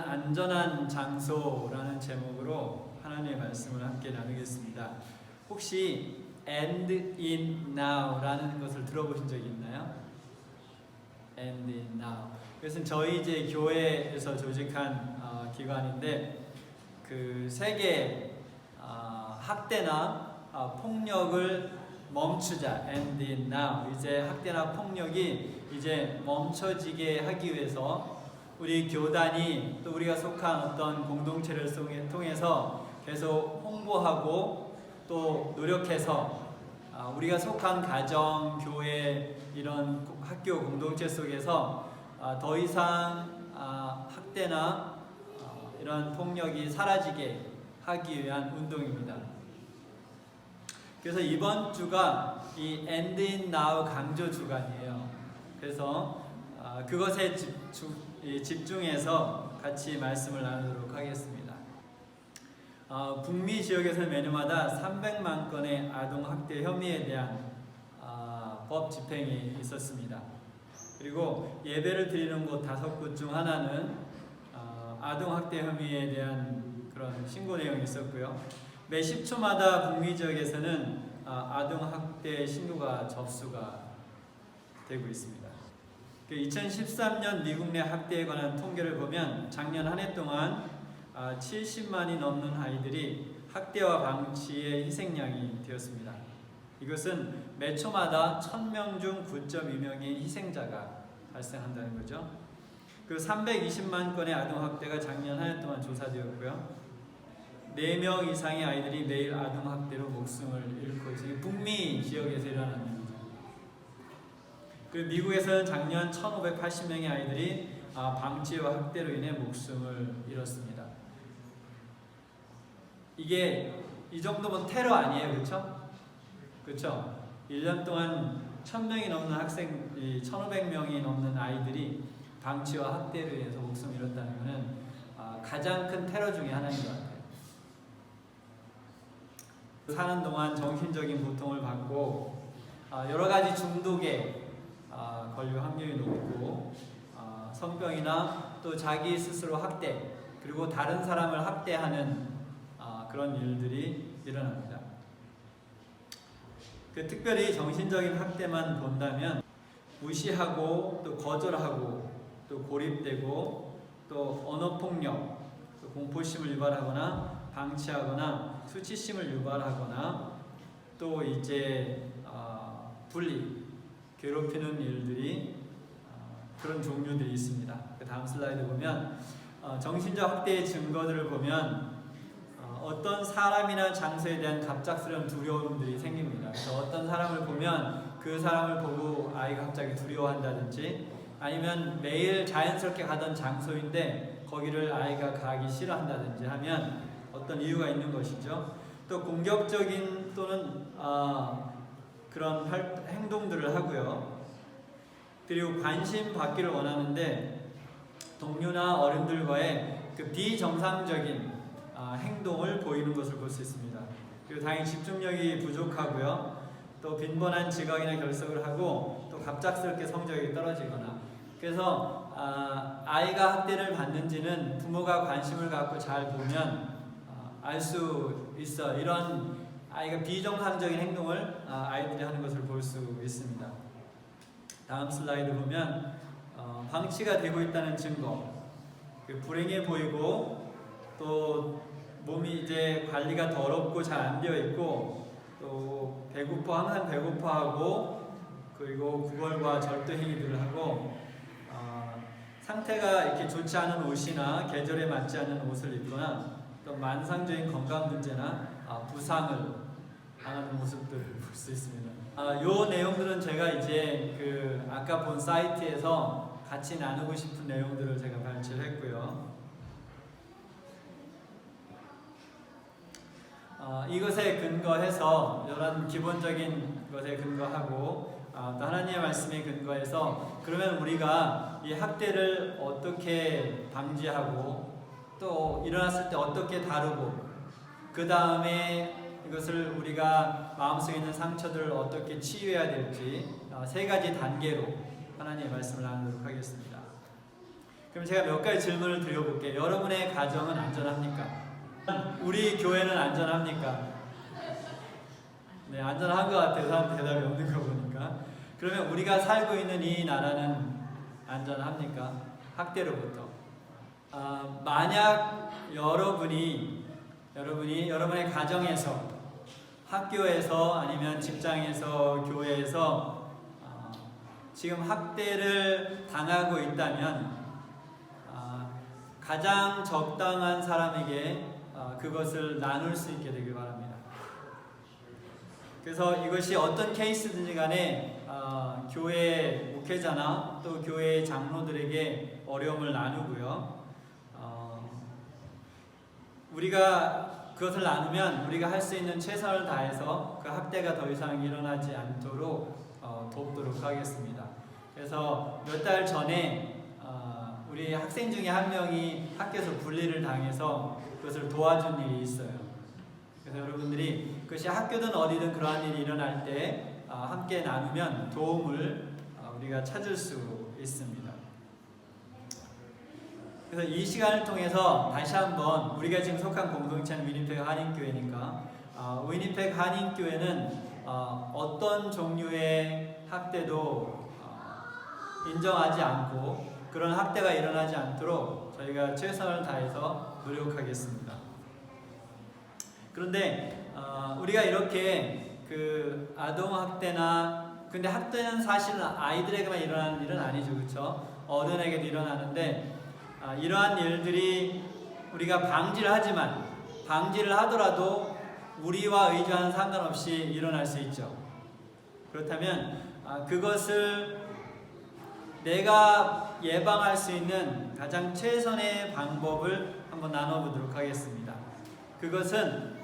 안전한 장소라는 제목으로 하나님의 말씀을 함께 나누겠습니다. 혹시 And in Now라는 것을 들어보신 적이 있나요? And in Now. 그것은 저희 이제 교회에서 조직한 기관인데 그 세계 학대나 폭력을 멈추자. And in Now. 이제 학대나 폭력이 이제 멈춰지게 하기 위해서 우리 교단이 또 우리가 속한 어떤 공동체를 통해서 계속 홍보하고 또 노력해서 우리가 속한 가정, 교회 이런 학교 공동체 속에서 더 이상 학대나 이런 폭력이 사라지게 하기 위한 운동입니다. 그래서 이번 주가 이 End in Now 강조 주간이에요. 그래서 그것에 집중해서 같이 말씀을 나누도록 하겠습니다. 북미 지역에서 매년마다 300만 건의 아동학대 혐의에 대한 법 집행이 있었습니다. 그리고 예배를 드리는 곳 5곳 중 하나는 아동학대 혐의에 대한 그런 신고 내용이 있었고요. 매 10초마다 북미 지역에서는 아동학대 신고가 접수가 되고 있습니다. 2013년 미국 내 학대에 관한 통계를 보면 작년 한 해 동안 70만이 넘는 아이들이 학대와 방치의 희생양이 되었습니다. 이것은 매 초마다 1000명 중 9.2명의 희생자가 발생한다는 거죠. 그 320만 건의 아동학대가 작년 한 해 동안 조사되었고요. 4명 이상의 아이들이 매일 아동학대로 목숨을 잃고 있어요. 북미 지역에서 일어나는 일이죠. 그리고 미국에서는 작년 1580명의 아이들이 방치와 학대로 인해 목숨을 잃었습니다. 이게 이 정도면 테러 아니에요, 그렇죠? 그렇죠? 1년 동안 1000명이 넘는 학생, 1500명이 넘는 아이들이 방치와 학대로 인해서 목숨을 잃었다는 것은 가장 큰 테러 중에 하나인 것 같아요. 사는 동안 정신적인 고통을 받고 여러 가지 중독에 걸릴 확률이 높고 성병이나 또 자기 스스로 학대 그리고 다른 사람을 학대하는 그런 일들이 일어납니다. 특별히 정신적인 학대만 본다면 무시하고 또 거절하고 또 고립되고 또 언어폭력, 또 공포심을 유발하거나 방치하거나 수치심을 유발하거나 또 이제 분리, 괴롭히는 일들이 그런 종류들이 있습니다. 그 다음 슬라이드 보면 정신적 학대의 증거들을 보면 어떤 사람이나 장소에 대한 갑작스러운 두려움들이 생깁니다. 그래서 어떤 사람을 보면 그 사람을 보고 아이가 갑자기 두려워한다든지 아니면 매일 자연스럽게 가던 장소인데 거기를 아이가 가기 싫어한다든지 하면 어떤 이유가 있는 것이죠. 또 공격적인 또는 그런 행동들을 하고요. 그리고 관심 받기를 원하는데 동료나 어른들과의 그 비정상적인 행동을 보이는 것을 볼 수 있습니다. 그리고 당연히 집중력이 부족하고요. 또 빈번한 지각이나 결석을 하고 또 갑작스럽게 성적이 떨어지거나 그래서 아이가 학대를 받는지는 부모가 관심을 갖고 잘 보면 알 수 있어. 이런 아이가 비정상적인 행동을 아이들이 하는 것을 볼 수 있습니다. 다음 슬라이드 보면 방치가 되고 있다는 증거, 불행해 보이고 또 몸이 이제 관리가 더럽고 잘 안 되어 있고 또 항상 배고파하고 그리고 구걸과 절도 행위들을 하고 상태가 이렇게 좋지 않은 옷이나 계절에 맞지 않는 옷을 입거나 또 만상적인 건강 문제나 부상을 당하는 모습들을 볼 수 있습니다. 요 내용들은 제가 이제 아까 본 사이트에서 같이 나누고 싶은 내용들을 제가 발췌를 했고요. 이것에 근거해서 이런 기본적인 것에 근거하고 또 하나님의 말씀에 근거해서 그러면 우리가 이 학대를 어떻게 방지하고 또 일어났을 때 어떻게 다루고 그 다음에 이것을 우리가 마음속에 있는 상처들을 어떻게 치유해야 될지 3가지 단계로 하나님의 말씀을 나누도록 하겠습니다. 그럼 제가 몇 가지 질문을 드려볼게요. 여러분의 가정은 안전합니까? 우리 교회는 안전합니까? 네, 안전한 것 같아요. 사람 대답이 없는 거 보니까. 그러면 우리가 살고 있는 이 나라는 안전합니까? 학대로부터. 만약 여러분이 여러분의 가정에서, 학교에서, 아니면 직장에서, 교회에서 지금 학대를 당하고 있다면 가장 적당한 사람에게 그것을 나눌 수 있게 되길 바랍니다. 그래서 이것이 어떤 케이스든지 간에 교회 목회자나 또 교회 장로들에게 어려움을 나누고요. 우리가 그것을 나누면 우리가 할 수 있는 최선을 다해서 그 학대가 더 이상 일어나지 않도록 돕도록 하겠습니다. 그래서 몇 달 전에 우리 학생 중에 한 명이 학교에서 분리를 당해서 그것을 도와준 일이 있어요. 그래서 여러분들이 그것이 학교든 어디든 그러한 일이 일어날 때 함께 나누면 도움을 우리가 찾을 수 있습니다. 그래서 이 시간을 통해서 다시 한번 우리가 지금 속한 공동체는 위니펙 한인교회니까 위니펙 한인교회는 어떤 종류의 학대도 인정하지 않고 그런 학대가 일어나지 않도록 저희가 최선을 다해서 노력하겠습니다. 그런데 우리가 이렇게 그 아동 학대나 근데 학대는 사실은 아이들에게만 일어나는 일은 아니죠, 그렇죠? 어른에게도 일어나는데 이러한 일들이 우리가 방지를 하더라도 우리와 의지와는 상관없이 일어날 수 있죠. 그렇다면 그것을 내가 예방할 수 있는 가장 최선의 방법을 한번 나눠보도록 하겠습니다. 그것은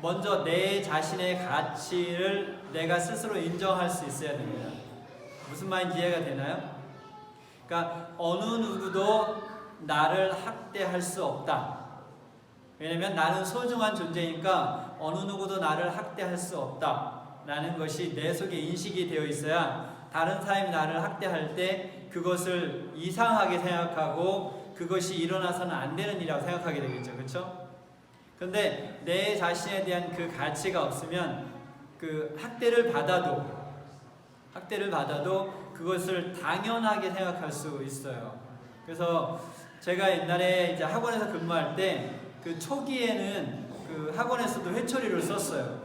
먼저 내 자신의 가치를 내가 스스로 인정할 수 있어야 됩니다. 무슨 말인지 이해가 되나요? 그러니까 어느 누구도 나를 학대할 수 없다. 왜냐면 나는 소중한 존재니까 어느 누구도 나를 학대할 수 없다 라는 것이 내 속에 인식이 되어 있어야 다른 사람이 나를 학대할 때 그것을 이상하게 생각하고 그것이 일어나서는 안 되는 일이라고 생각하게 되겠죠. 그렇죠? 그런데 내 자신에 대한 그 가치가 없으면 그 학대를 받아도 그것을 당연하게 생각할 수 있어요. 그래서 제가 옛날에 이제 학원에서 근무할 때 그 초기에는 그 학원에서도 회초리를 썼어요.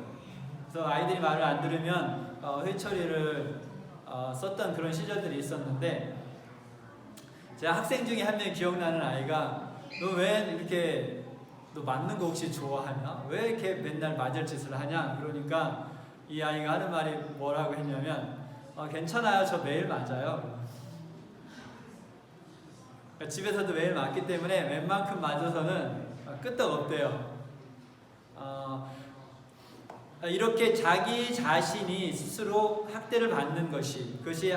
그래서 아이들이 말을 안 들으면 회초리를 썼던 그런 시절들이 있었는데 제가 학생 중에 한 명 기억나는 아이가 너 왜 이렇게 너 맞는 거 혹시 좋아하냐? 왜 이렇게 맨날 맞을 짓을 하냐? 그러니까 이 아이가 하는 말이 뭐라고 했냐면 괜찮아요. 저 매일 맞아요. 집에서도 매일 맞기 때문에 웬만큼 맞아서는 끄떡없대요. 이렇게 자기 자신이 스스로 학대를 받는 그것이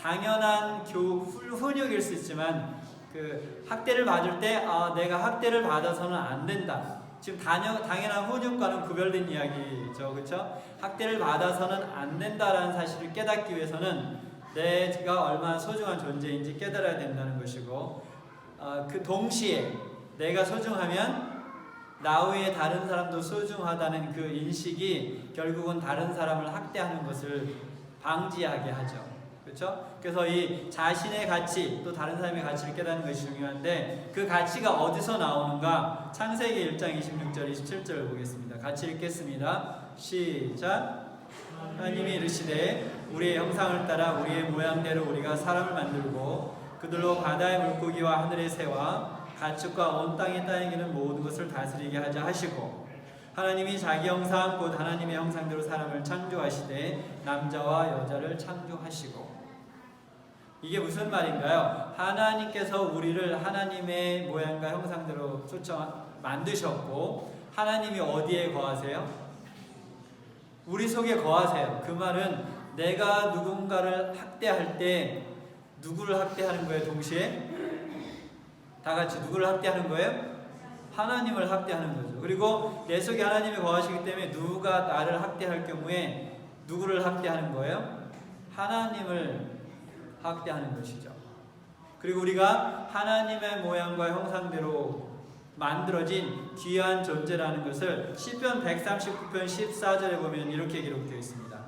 당연한 훈육일 수 있지만 그 학대를 받을 때 내가 학대를 받아서는 안 된다. 지금 당연한 훈육과는 구별된 이야기죠, 그렇죠? 학대를 받아서는 안 된다라는 사실을 깨닫기 위해서는 내가 얼마나 소중한 존재인지 깨달아야 된다는 것이고, 그 동시에 내가 소중하면 나 외에 다른 사람도 소중하다는 그 인식이 결국은 다른 사람을 학대하는 것을 방지하게 하죠. 그렇죠? 그래서 이 자신의 가치 또 다른 사람의 가치를 깨닫는 것이 중요한데 그 가치가 어디서 나오는가? 창세기 1장 26절 27절을 보겠습니다. 같이 읽겠습니다. 시작. 하나님이 이르시되 우리의 형상을 따라 우리의 모양대로 우리가 사람을 만들고 그들로 바다의 물고기와 하늘의 새와 가축과 온 땅에 따이기는 모든 것을 다스리게 하자 하시고 하나님이 자기 형상 곧 하나님의 형상대로 사람을 창조하시되 남자와 여자를 창조하시고. 이게 무슨 말인가요? 하나님께서 우리를 하나님의 모양과 형상대로 만드셨고 하나님이 어디에 거하세요? 우리 속에 거하세요. 그 말은 내가 누군가를 학대할 때 누구를 학대하는 거예요? 동시에? 다 같이 누구를 학대하는 거예요? 하나님을 학대하는 거죠. 그리고 내 속에 하나님이 거하시기 때문에 누가 나를 학대할 경우에 누구를 학대하는 거예요? 하나님을 학대하는 것이죠. 그리고 우리가 하나님의 모양과 형상대로 만들어진 귀한 존재라는 것을 시편 139편 14절에 보면 이렇게 기록되어 있습니다.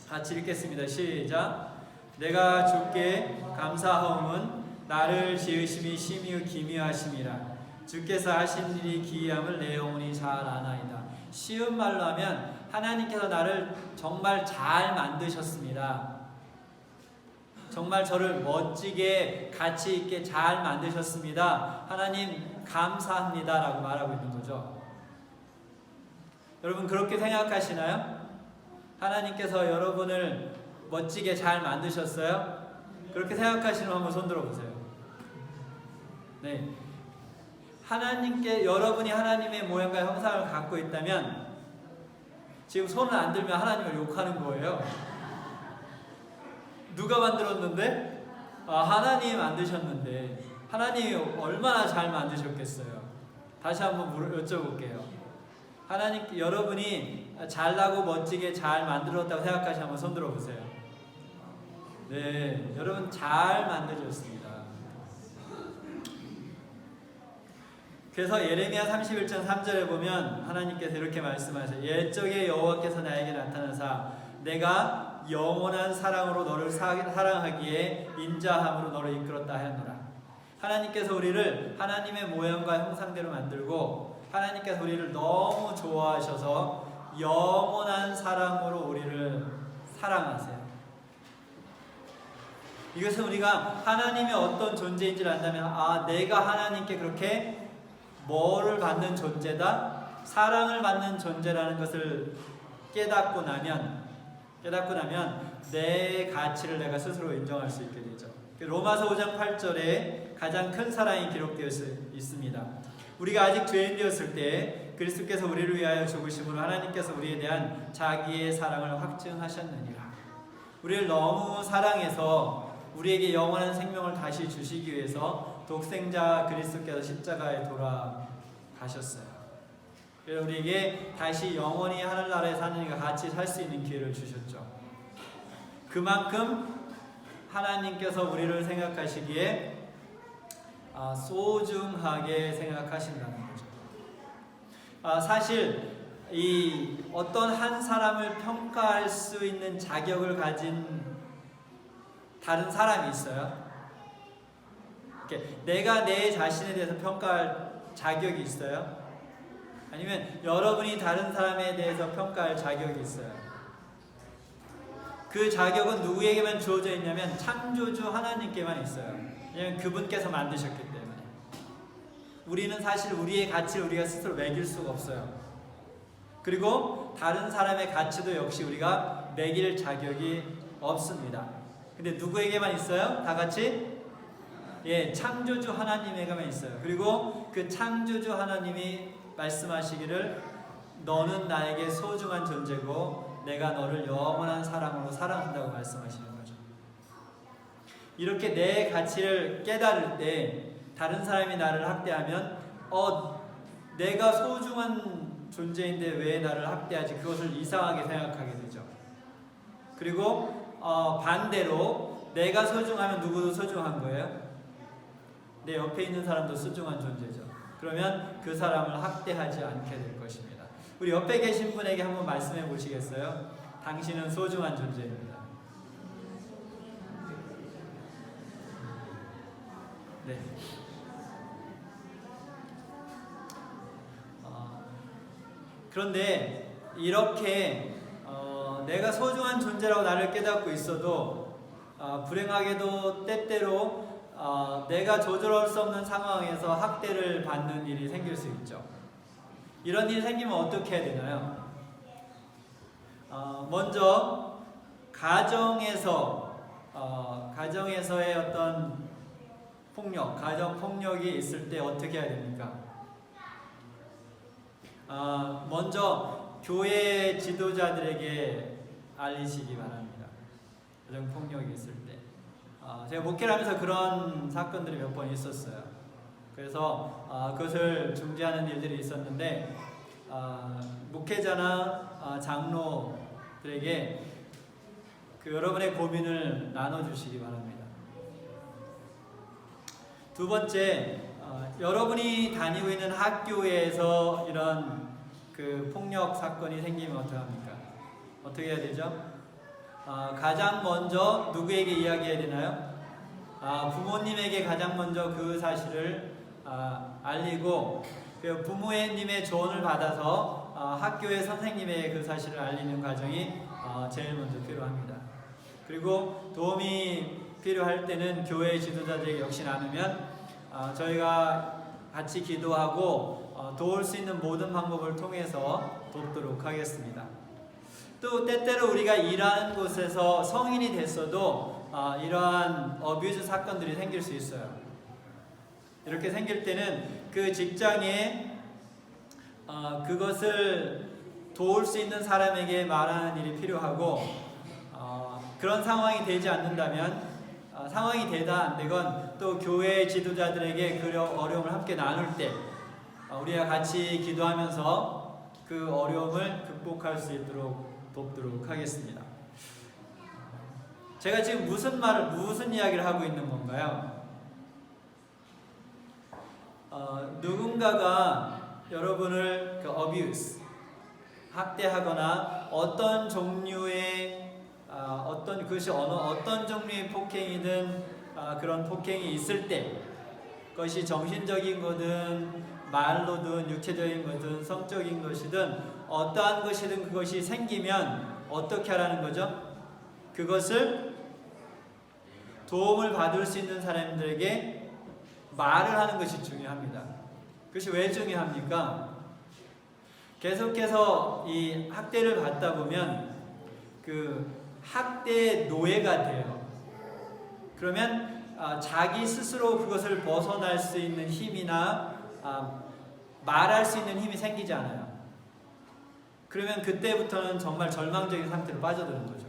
같이 읽겠습니다. 시작. 내가 주께 감사하옴은 나를 지으심이 심히 기미하심이라. 주께서 하신 일이 기이함을 내 영혼이 잘 아나이다. 쉬운 말로 하면 하나님께서 나를 정말 잘 만드셨습니다. 정말 저를 멋지게 가치 있게 잘 만드셨습니다. 하나님 감사합니다 라고 말하고 있는 거죠. 여러분 그렇게 생각하시나요? 하나님께서 여러분을 멋지게 잘 만드셨어요? 그렇게 생각하시는 분 한번 손 들어보세요. 네, 하나님께 여러분이 하나님의 모양과 형상을 갖고 있다면 지금 손을 안 들면 하나님을 욕하는 거예요. 누가 만들었는데? 하나님이 만드셨는데 하나님이 얼마나 잘 만드셨겠어요? 다시 한번 여쭤볼게요. 하나님, 여러분이 잘나고 멋지게 잘 만들었다고 생각하시면 한번 손 들어보세요. 네, 여러분 잘 만들어졌습니다. 그래서 예레미야 31장 3절에 보면 하나님께서 이렇게 말씀하세요. 옛적에 여호와께서 나에게 나타나사 내가 영원한 사랑으로 너를 사랑하기에 인자함으로 너를 이끌었다 하였노라. 하나님께서 우리를 하나님의 모양과 형상대로 만들고 하나님께서 우리를 너무 좋아하셔서 영원한 사랑으로 우리를 사랑하세요. 이것은 우리가 하나님의 어떤 존재인지를 안다면 내가 하나님께 그렇게 뭐를 받는 존재다? 사랑을 받는 존재라는 것을 깨닫고 나면 내 가치를 내가 스스로 인정할 수 있게 되죠. 로마서 5장 8절에 가장 큰 사랑이 기록되어 있습니다. 우리가 아직 죄인되었을 때 그리스도께서 우리를 위하여 죽으심으로 하나님께서 우리에 대한 자기의 사랑을 확증하셨느니라. 우리를 너무 사랑해서 우리에게 영원한 생명을 다시 주시기 위해서 독생자 그리스도께서 십자가에 돌아가셨어요. 그래서 우리에게 다시 영원히 하늘나라에 사는 이가 같이 살 수 있는 기회를 주셨죠. 그만큼 하나님께서 우리를 생각하시기에 소중하게 생각하신다는 거죠. 사실 이 어떤 한 사람을 평가할 수 있는 자격을 가진 다른 사람이 있어요. 내가 내 자신에 대해서 평가할 자격이 있어요? 아니면 여러분이 다른 사람에 대해서 평가할 자격이 있어요? 그 자격은 누구에게만 주어져 있냐면 창조주 하나님께만 있어요. 왜냐하면 그분께서 만드셨기 때문에. 우리는 사실 우리의 가치를 우리가 스스로 매길 수가 없어요. 그리고 다른 사람의 가치도 역시 우리가 매길 자격이 없습니다. 근데 누구에게만 있어요? 다 같이? 창조주 하나님에게만 있어요. 그리고 그 창조주 하나님이 말씀하시기를 너는 나에게 소중한 존재고 내가 너를 영원한 사랑으로 사랑한다고 말씀하시는 거죠. 이렇게 내 가치를 깨달을 때 다른 사람이 나를 학대하면 내가 소중한 존재인데 왜 나를 학대하지? 그것을 이상하게 생각하게 되죠. 그리고 반대로 내가 소중하면 누구도 소중한 거예요. 내 옆에 있는 사람도 소중한 존재죠. 그러면 그 사람을 학대하지 않게 될 것입니다. 우리 옆에 계신 분에게 한번 말씀해 보시겠어요? 당신은 소중한 존재입니다. 네. 그런데 이렇게 내가 소중한 존재라고 나를 깨닫고 있어도 불행하게도 때때로 내가 조절할 수 없는 상황에서 학대를 받는 일이 생길 수 있죠. 이런 일이 생기면 어떻게 해야 되나요? 먼저 가정에서의 어떤 폭력, 가정 폭력이 있을 때 어떻게 해야 됩니까? 먼저 교회 지도자들에게 알리시기 바랍니다. 가정 폭력이 있을 때. 제가 목회를 하면서 그런 사건들이 몇 번 있었어요. 그래서 그것을 중재하는 일들이 있었는데 목회자나 장로들에게 여러분의 고민을 나눠주시기 바랍니다. 두 번째, 여러분이 다니고 있는 학교에서 이런 그 폭력 사건이 생기면 어떡합니까? 어떻게 해야 되죠? 가장 먼저 누구에게 이야기해야 되나요? 부모님에게 가장 먼저 그 사실을 알리고, 부모님의 조언을 받아서 학교의 선생님에게 그 사실을 알리는 과정이 제일 먼저 필요합니다. 그리고 도움이 필요할 때는 교회 지도자들에게 역시 나누면 저희가 같이 기도하고 도울 수 있는 모든 방법을 통해서 돕도록 하겠습니다. 또 때때로 우리가 일하는 곳에서 성인이 됐어도 이러한 어뷰즈 사건들이 생길 수 있어요. 이렇게 생길 때는 그 직장에 그것을 도울 수 있는 사람에게 말하는 일이 필요하고, 그런 상황이 되지 않는다면, 상황이 되다 안 되건 또 교회 지도자들에게 그 어려움을 함께 나눌 때 우리가 같이 기도하면서 그 어려움을 극복할 수 있도록 돕도록 하겠습니다. 제가 지금 무슨 이야기를 하고 있는 건가요? 누군가가 여러분을 abuse, 학대하거나 어떤 종류의 어떤 종류의 폭행이든 그런 폭행이 있을 때, 그것이 정신적인 거든 말로든 육체적인 거든 성적인 것이든 어떠한 것이든 그것이 생기면 어떻게 하라는 거죠? 그것을 도움을 받을 수 있는 사람들에게 말을 하는 것이 중요합니다. 그것이 왜 중요합니까? 계속해서 이 학대를 받다 보면 그 학대의 노예가 돼요. 그러면 자기 스스로 그것을 벗어날 수 있는 힘이나 말할 수 있는 힘이 생기지 않아요. 그러면 그때부터는 정말 절망적인 상태로 빠져드는 거죠.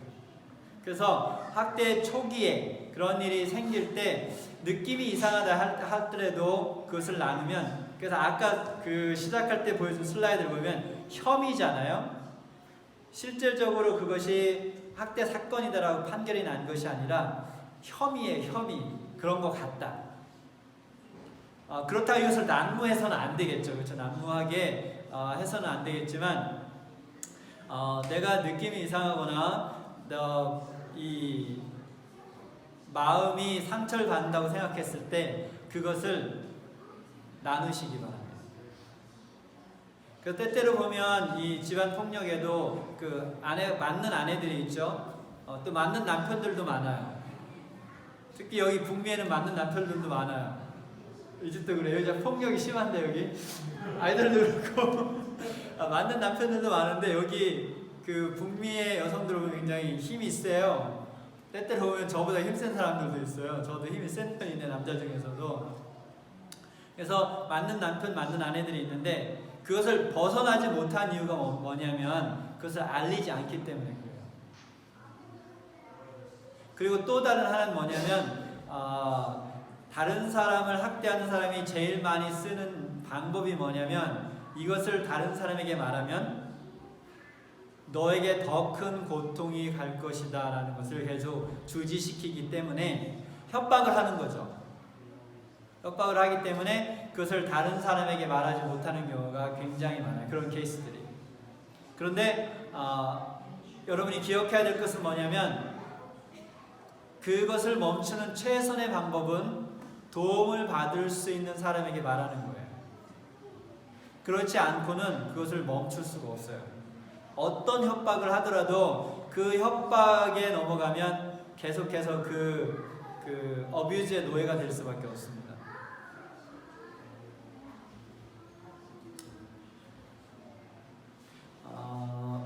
그래서 학대 초기에 그런 일이 생길 때 느낌이 이상하다 하더라도 그것을 나누면, 그래서 아까 그 시작할 때 보여준 슬라이드를 보면 혐의잖아요. 실질적으로 그것이 학대 사건이다라고 판결이 난 것이 아니라 혐의예요. 혐의. 그런 것 같다. 그렇다고 이것을 난무해서는 안 되겠죠. 그렇죠? 난무하게 해서는 안 되겠지만, 내가 느낌이 이상하거나 이 마음이 상처를 받는다고 생각했을 때 그것을 나누시기 바랍니다. 그 때때로 보면 이 집안 폭력에도 그 맞는 아내들이 있죠. 또 맞는 남편들도 많아요. 특히 여기 북미에는 맞는 남편들도 많아요. 이 집도 그래요. 여자 폭력이 심한데 여기 아이들도 그렇고 맞는 남편들도 많은데 여기 그 북미의 여성들은 굉장히 힘이 세요. 때때로 보면 저보다 힘센 사람들도 있어요. 저도 힘이 센 편인데 남자 중에서도. 그래서 맞는 남편, 맞는 아내들이 있는데 그것을 벗어나지 못한 이유가 뭐냐면 그것을 알리지 않기 때문에 그래요. 그리고 또 다른 하나는 뭐냐면 다른 사람을 학대하는 사람이 제일 많이 쓰는 방법이 뭐냐면 이것을 다른 사람에게 말하면 너에게 더 큰 고통이 갈 것이다 라는 것을 계속 주지시키기 때문에 협박을 하는 거죠. 협박을 하기 때문에 그것을 다른 사람에게 말하지 못하는 경우가 굉장히 많아요. 그런 케이스들이. 그런데 여러분이 기억해야 될 것은 뭐냐면 그것을 멈추는 최선의 방법은 도움을 받을 수 있는 사람에게 말하는 거예요. 그렇지 않고는 그것을 멈출 수가 없어요. 어떤 협박을 하더라도 그 협박에 넘어가면 계속해서 그 어뷰즈의 노예가 될 수밖에 없습니다.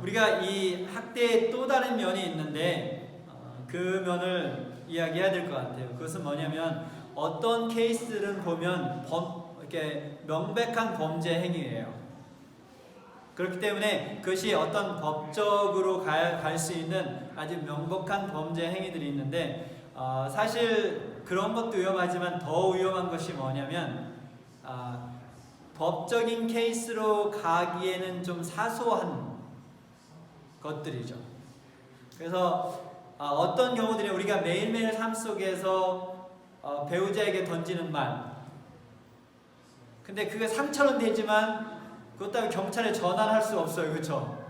우리가 이 학대의 또 다른 면이 있는데 그 면을 이야기해야 될 것 같아요. 그것은 뭐냐면 어떤 케이스들은 보면 이렇게 명백한 범죄 행위예요. 그렇기 때문에 그것이 어떤 법적으로 갈 수 있는 아주 명백한 범죄 행위들이 있는데 사실 그런 것도 위험하지만 더 위험한 것이 뭐냐면 법적인 케이스로 가기에는 좀 사소한 것들이죠. 그래서 어떤 경우들이 우리가 매일매일 삶 속에서 배우자에게 던지는 말. 근데 그게 상처는 되지만 그것 때문에 경찰에 전화를 할 수 없어요. 그렇죠?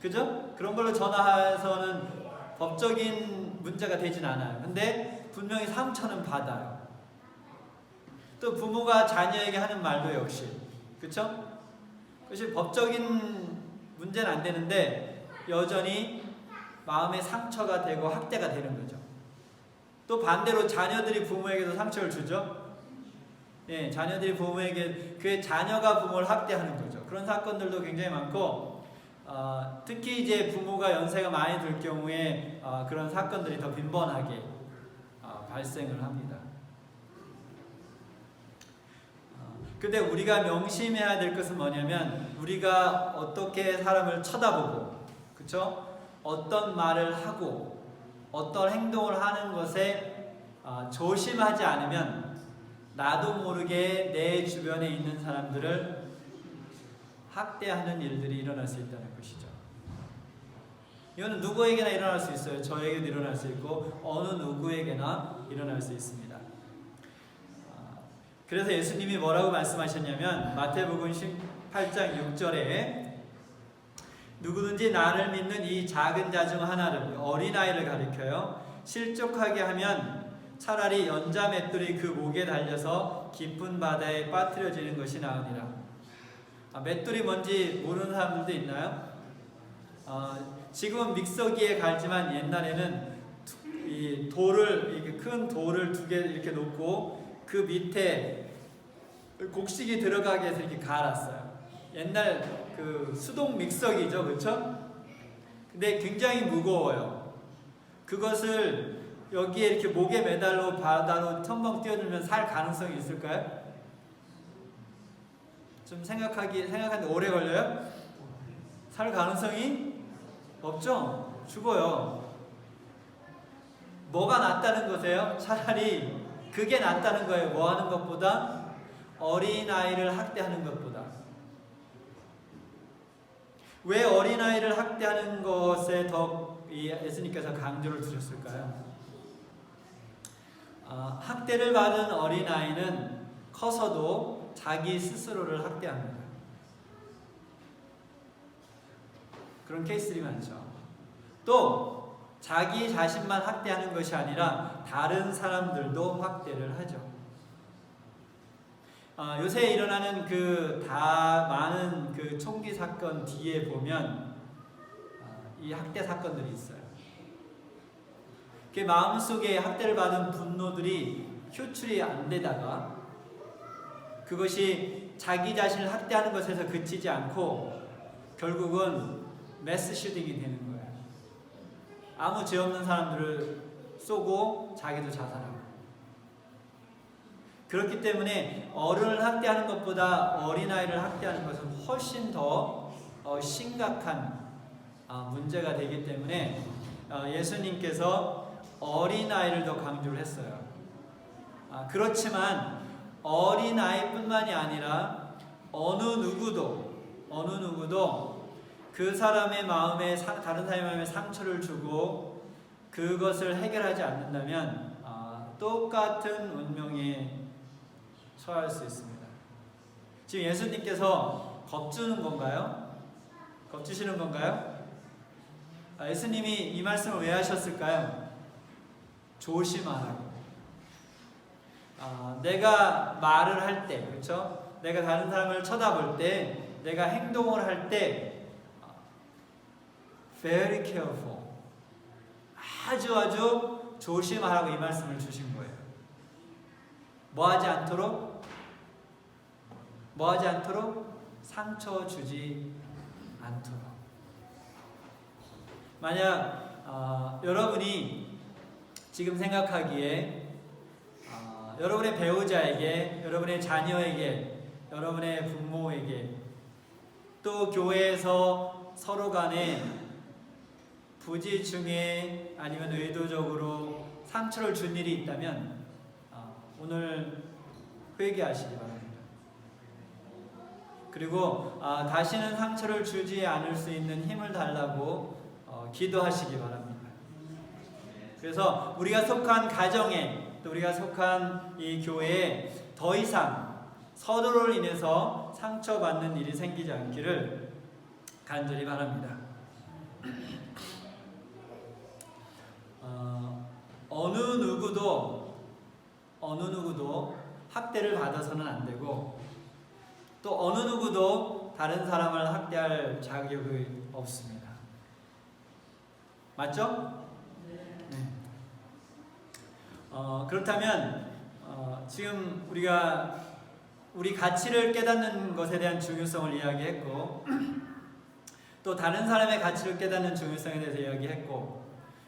그죠? 그런 걸로 전화해서는 법적인 문제가 되진 않아요. 근데 분명히 상처는 받아요. 또 부모가 자녀에게 하는 말도 역시, 그렇죠? 그것이 법적인 문제는 안 되는데 여전히 마음의 상처가 되고 학대가 되는 거죠. 또 반대로 자녀들이 부모에게도 상처를 주죠. 예, 자녀들이 부모에게, 그의 자녀가 부모를 학대하는 거죠. 그런 사건들도 굉장히 많고, 특히 이제 부모가 연세가 많이 들 경우에 그런 사건들이 더 빈번하게 발생을 합니다. 근데 우리가 명심해야 될 것은 뭐냐면, 우리가 어떻게 사람을 쳐다보고, 그쵸? 어떤 말을 하고, 어떤 행동을 하는 것에 조심하지 않으면 나도 모르게 내 주변에 있는 사람들을 학대하는 일들이 일어날 수 있다는 것이죠. 이거는 누구에게나 일어날 수 있어요. 저에게도 일어날 수 있고 어느 누구에게나 일어날 수 있습니다. 그래서 예수님이 뭐라고 말씀하셨냐면 마태복음 18장 6절에 누구든지 나를 믿는 이 작은 자 중 하나를, 어린아이를 가리켜요, 실족하게 하면 차라리 연자 맷돌이 그 목에 달려서 깊은 바다에 빠뜨려지는 것이 나으니라. 맷돌이 뭔지 모르는 사람들도 있나요? 지금은 믹서기에 갈지만 옛날에는 이 돌을, 이렇게 큰 돌을 2개 이렇게 놓고 그 밑에 곡식이 들어가게 해서 이렇게 갈았어요. 옛날 그 수동 믹서기죠, 그렇죠? 근데 굉장히 무거워요. 그것을 여기에 이렇게 목에 매달로 바다로 첨벙 뛰어들면 살 가능성이 있을까요? 좀 생각하는데 오래 걸려요? 살 가능성이 없죠? 죽어요. 뭐가 낫다는 거세요? 차라리 그게 낫다는 거예요. 뭐 하는 것보다? 어린아이를 학대하는 것보다. 왜 어린아이를 학대하는 것에 더 예수님께서 강조를 두셨을까요? 학대를 받은 어린아이는 커서도 자기 스스로를 학대합니다. 그런 케이스들이 많죠. 또 자기 자신만 학대하는 것이 아니라 다른 사람들도 학대를 하죠. 요새 일어나는 많은 그 총기 사건 뒤에 보면 이 학대 사건들이 있어요. 그 마음속에 학대를 받은 분노들이 표출이 안 되다가 그것이 자기 자신을 학대하는 것에서 그치지 않고 결국은 매스 슈팅이 되는 거예요. 아무 죄 없는 사람들을 쏘고 자기도 자살하고. 그렇기 때문에 어른을 학대하는 것보다 어린아이를 학대하는 것은 훨씬 더 심각한 문제가 되기 때문에 예수님께서 어린아이를 더 강조를 했어요. 그렇지만 어린아이뿐만이 아니라 어느 누구도 그 사람의 마음에 다른 사람의 마음에 상처를 주고 그것을 해결하지 않는다면 똑같은 운명에 처할 수 있습니다. 지금 예수님께서 겁주는 건가요? 겁주시는 건가요? 예수님이 이 말씀을 왜 하셨을까요? 조심하라고. 내가 말을 할 때, 그렇죠? 내가 다른 사람을 쳐다볼 때, 내가 행동을 할 때, very careful. 아주 조심하라고 이 말씀을 주신 거예요. 뭐 하지 않도록? 상처 주지 않도록. 만약 여러분이 지금 생각하기에 여러분의 배우자에게, 여러분의 자녀에게, 여러분의 부모에게, 또 교회에서 서로 간에 부지중에 아니면 의도적으로 상처를 준 일이 있다면 오늘 회개하시기 바랍니다. 그리고 다시는 상처를 주지 않을 수 있는 힘을 달라고 기도하시기 바랍니다. 그래서 우리가 속한 가정에 또 우리가 속한 이 교회에 더 이상 서로를 인해서 상처받는 일이 생기지 않기를 간절히 바랍니다. 어느 누구도 학대를 받아서는 안 되고 또 어느 누구도 다른 사람을 학대할 자격이 없습니다. 맞죠? 네. 그렇다면 지금 우리가 우리 가치를 깨닫는 것에 대한 중요성을 이야기했고 또 다른 사람의 가치를 깨닫는 중요성에 대해서 이야기했고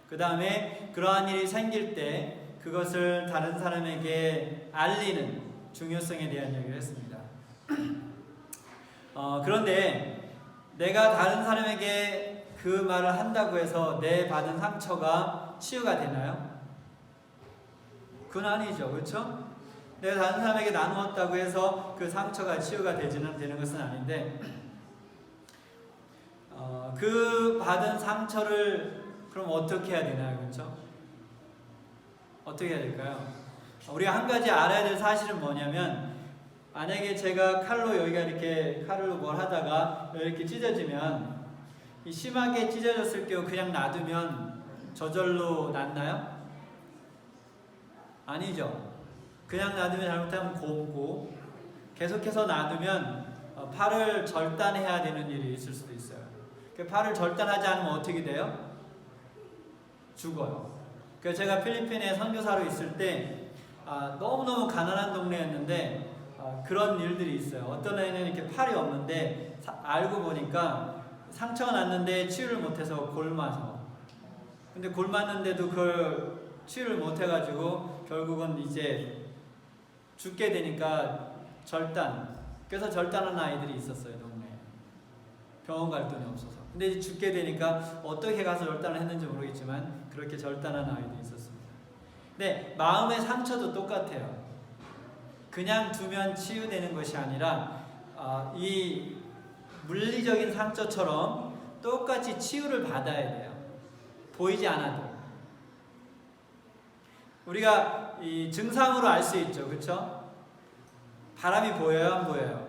그 다음에 그러한 일이 생길 때 그것을 다른 사람에게 알리는 중요성에 대한 이야기를 했습니다. 그런데 내가 다른 사람에게 그 말을 한다고 해서 내 받은 상처가 치유가 되나요? 그건 아니죠. 그렇죠? 내가 다른 사람에게 나누었다고 해서 그 상처가 치유가 되는 것은 아닌데 그 받은 상처를 그럼 어떻게 해야 되나요? 그렇죠? 어떻게 해야 될까요? 우리가 한 가지 알아야 될 사실은 뭐냐면 만약에 제가 칼로 여기가 이렇게 칼로 뭘 하다가 이렇게 찢어지면 이 심하게 찢어졌을 경우 그냥 놔두면 저절로 낫나요? 아니죠. 그냥 놔두면 잘못하면 곱고 계속해서 놔두면 팔을 절단해야 되는 일이 있을 수도 있어요. 팔을 절단하지 않으면 어떻게 돼요? 죽어요. 그래서 제가 필리핀에 선교사로 있을 때 너무너무 가난한 동네였는데 그런 일들이 있어요. 어떤 애는 이렇게 팔이 없는데 알고 보니까 상처가 났는데 치유를 못해서 골마서 근데 골맞는데도 그걸 치유를 못해가지고 결국은 이제 죽게 되니까 그래서 절단한 아이들이 있었어요. 동네에 병원 갈 돈이 없어서. 근데 이제 죽게 되니까 어떻게 가서 절단을 했는지 모르겠지만 그렇게 절단한 아이들이 있었습니다. 근데 마음의 상처도 똑같아요. 그냥 두면 치유되는 것이 아니라 이 물리적인 상처처럼 똑같이 치유를 받아야 돼요. 보이지 않아도. 우리가 이 증상으로 알 수 있죠. 그렇죠? 바람이 보여요? 안 보여요?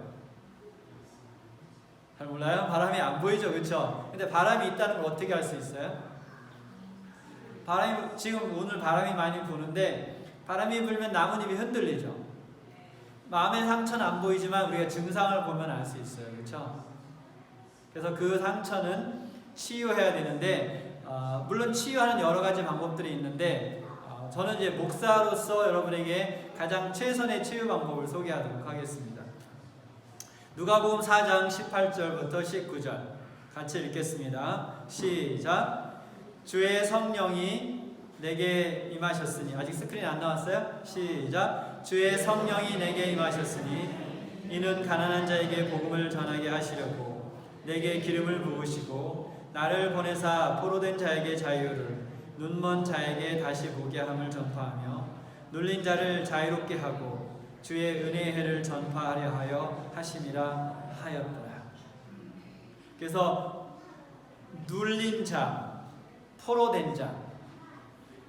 잘 몰라요? 바람이 안 보이죠. 그렇죠? 근데 바람이 있다는 걸 어떻게 알 수 있어요? 지금 오늘 바람이 많이 부는데 바람이 불면 나뭇잎이 흔들리죠. 마음의 상처는 안 보이지만 우리가 증상을 보면 알 수 있어요. 그렇죠? 그래서 그 상처는 치유해야 되는데 물론 치유하는 여러 가지 방법들이 있는데 저는 이제 목사로서 여러분에게 가장 최선의 치유 방법을 소개하도록 하겠습니다. 누가복음 4장 18절부터 19절 같이 읽겠습니다. 시작. 주의 성령이 내게 임하셨으니 아직 스크린 안 나왔어요? 시작. 주의 성령이 내게 임하셨으니 이는 가난한 자에게 복음을 전하게 하시려고 내게 기름을 부으시고 나를 보내사 포로된 자에게 자유를 눈먼 자에게 다시 보게 함을 전파하며 눌린 자를 자유롭게 하고 주의 은혜의 해를 전파하려 하여 하심이라 하였더라. 그래서 눌린 자, 포로된 자.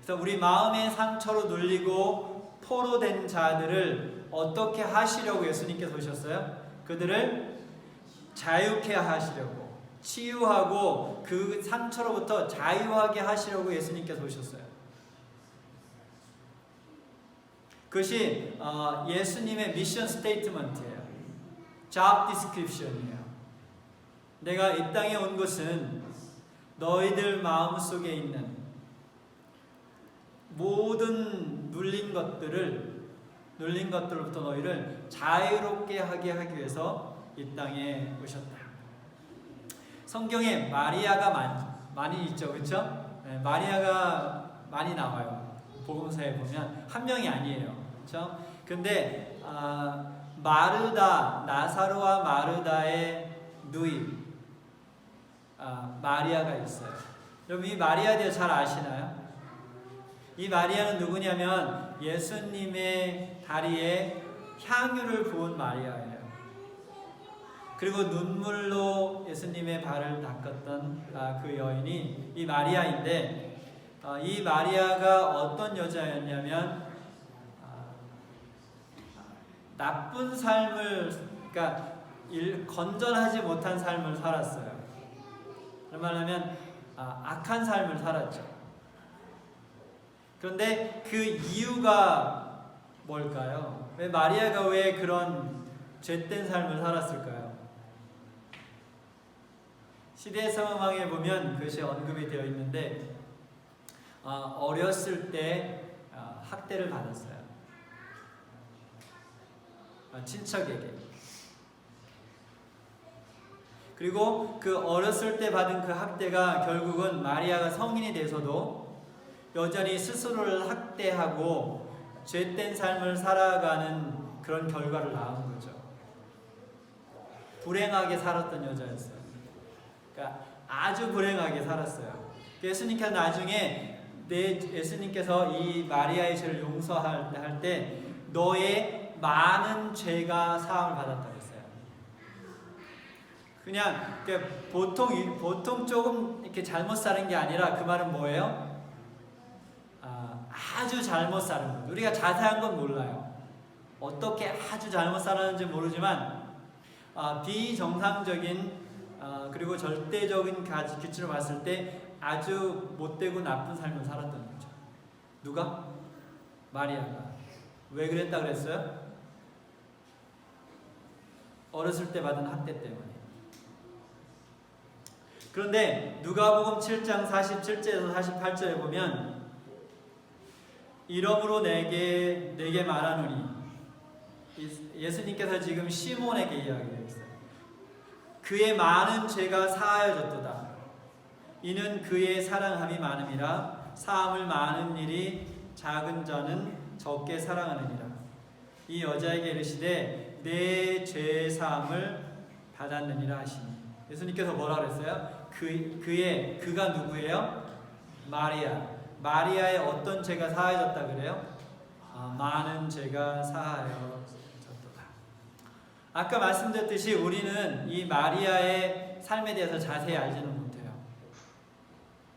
그래서 우리 마음의 상처로 눌리고 포로된 자들을 어떻게 하시려고 예수님께서 오셨어요? 그들을 자유케 하시려고, 치유하고 그 상처로부터 자유하게 하시려고 예수님께서 오셨어요. 그것이 예수님의 미션 스테이트먼트예요. job description이에요. 내가 이 땅에 온 것은 너희들 마음속에 있는 모든 눌린 것들로부터 너희를 자유롭게 하게 하기 위해서 이 땅에 오셨다. 성경에 마리아가 많이 있죠, 그렇죠? 네, 마리아가 많이 나와요. 복음서에 보면 한 명이 아니에요, 그렇죠? 근데 나사로와 마르다의 누이 마리아가 있어요. 여러분 이 마리아에 대해 잘 아시나요? 이 마리아는 누구냐면 예수님의 다리에 향유를 부은 마리아예요. 그리고 눈물로 예수님의 발을 닦았던 그 여인이 이 마리아인데 이 마리아가 어떤 여자였냐면 나쁜 삶을, 그러니까 건전하지 못한 삶을 살았어요. 그런 말하면 악한 삶을 살았죠. 그런데 그 이유가 뭘까요? 왜 마리아가 왜 그런 죄된 삶을 살았을까요? 시대의 성황에 보면 그것이 언급이 되어 있는데 어렸을 때 학대를 받았어요. 친척에게. 그리고 그 어렸을 때 받은 그 학대가 결국은 마리아가 성인이 돼서도 여전히 스스로를 학대하고 죄된 삶을 살아가는 그런 결과를 낳은 거죠. 불행하게 살았던 여자였어요. 그러니까 아주 불행하게 살았어요. 예수님께서 나중에 예수님께서 이 마리아의 죄를 용서할 때 너의 많은 죄가 사함을 받았다고 했어요. 그냥 보통 조금 이렇게 잘못 사는 게 아니라 그 말은 뭐예요? 아주 잘못 사는 것. 우리가 자세한 건 몰라요. 어떻게 아주 잘못 살았는지 모르지만 비정상적인 그리고 절대적인 기준으로 봤을 때 아주 못되고 나쁜 삶을 살았던 거죠. 누가? 마리아가. 왜 그랬다 그랬어요? 어렸을 때 받은 학대 때문에. 그런데 누가복음 7장 47절에서 48절에 보면 이러므로 내게 말하노니, 예수님께서 지금 시몬에게 이야기했어요. 그의 많은 죄가 사하여졌도다. 이는 그의 사랑함이 많음이라. 사함을 많은 일이 작은 자는 적게 사랑하느니라. 이 여자에게 이르시되 내 죄 사함을 받았느니라 하시니. 예수님께서 뭐라 그랬어요? 그가 누구예요? 마리아의 어떤 죄가 사하여졌다 그래요? 많은 죄가 사하여졌도다. 아까 말씀드렸듯이 우리는 이 마리아의 삶에 대해서 자세히 알지는 못해요.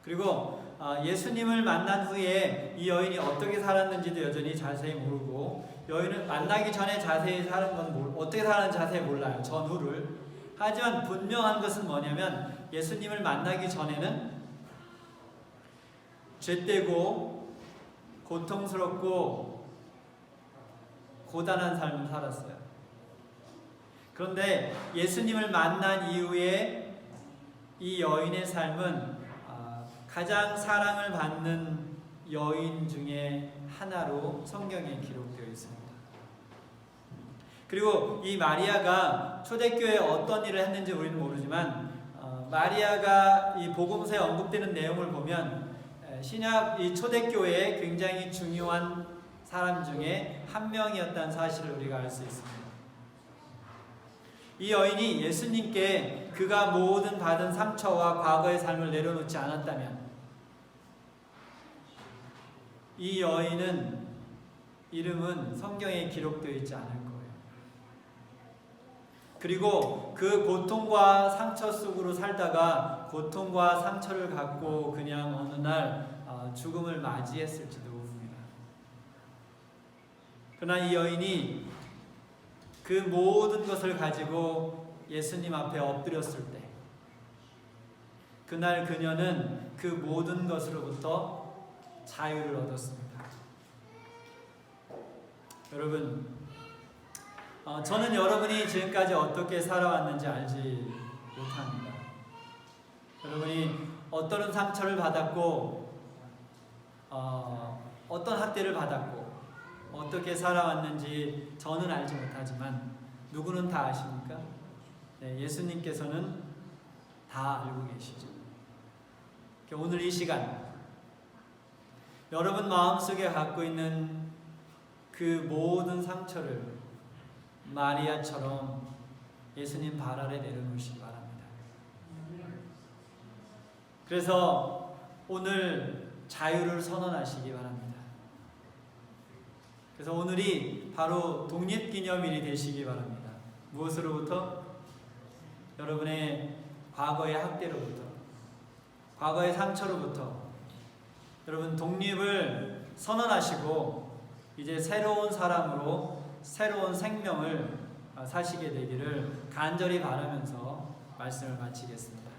그리고 예수님을 만난 후에 이 여인이 어떻게 살았는지도 여전히 자세히 모르고, 여인을 만나기 전에 자세히 사는 건 어떻게 살았는지 자세히 몰라요. 전후를. 하지만 분명한 것은 뭐냐면 예수님을 만나기 전에는 죄되고 고통스럽고 고단한 삶을 살았어요. 그런데 예수님을 만난 이후에 이 여인의 삶은 가장 사랑을 받는 여인 중에 하나로 성경에 기록되어 있습니다. 그리고 이 마리아가 초대교회에 어떤 일을 했는지 우리는 모르지만 마리아가 이 복음서에 언급되는 내용을 보면 신약 이 초대교회에 굉장히 중요한 사람 중에 한 명이었다는 사실을 우리가 알 수 있습니다. 이 여인이 예수님께 그가 모든 받은 상처와 과거의 삶을 내려놓지 않았다면 이 여인은 이름은 성경에 기록되어 있지 않을 거예요. 그리고 그 고통과 상처 속으로 살다가 고통과 상처를 갖고 그냥 어느 날 죽음을 맞이했을지도 모릅니다. 그러나 이 여인이 그 모든 것을 가지고 예수님 앞에 엎드렸을 때 그날 그녀는 그 모든 것으로부터 자유를 얻었습니다. 여러분, 저는 여러분이 지금까지 어떻게 살아왔는지 알지 못합니다. 여러분이 어떤 상처를 받았고 어떤 학대를 받았고 어떻게 살아왔는지 저는 알지 못하지만 누구는 다 아십니까? 네, 예수님께서는 다 알고 계시죠. 오늘 이 시간 여러분 마음속에 갖고 있는 그 모든 상처를 마리아처럼 예수님 발 아래 내려놓으시기 바랍니다. 그래서 오늘 자유를 선언하시기 바랍니다. 그래서 오늘이 바로 독립기념일이 되시기 바랍니다. 무엇으로부터? 여러분의 과거의 학대로부터, 과거의 상처로부터 여러분 독립을 선언하시고 이제 새로운 사람으로 새로운 생명을 사시게 되기를 간절히 바라면서 말씀을 마치겠습니다.